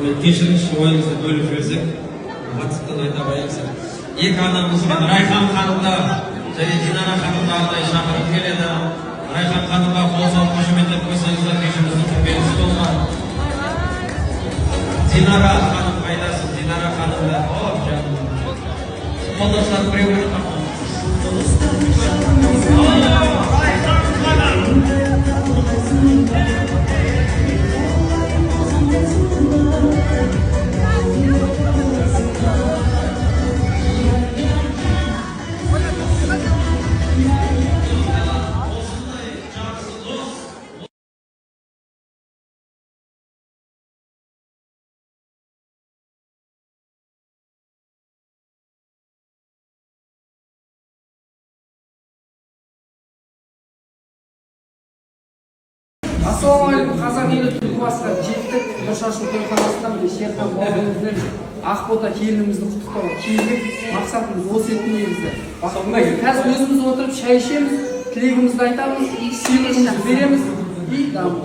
кешіріңізші ойыңызды бөліп жіберсек, қатысты айта баянсың. Екі анамызбен Райхан ханымды және Динара ханымды арнайы шақырып келеді. Райхан ханымға қол салып қошеметтеп қойсаңыздар, кешіміздің тіркелісі болған. Динара ханым қайдасың? Динара ханымды. О, жаным. Қолдасақ біреу Ассалаумағалейкум, қазақ елі түлкібасқа жеттік. Нұршашу тойханасынан Шерхан бауырымызбен Ақбота келінімізді құттықтауға келдік. Мақсатымыз осы еді негізі. Қазір өзіміз отырып шай ішеміз, тілегімізді айтамыз, сыйлығымызды береміз и даму.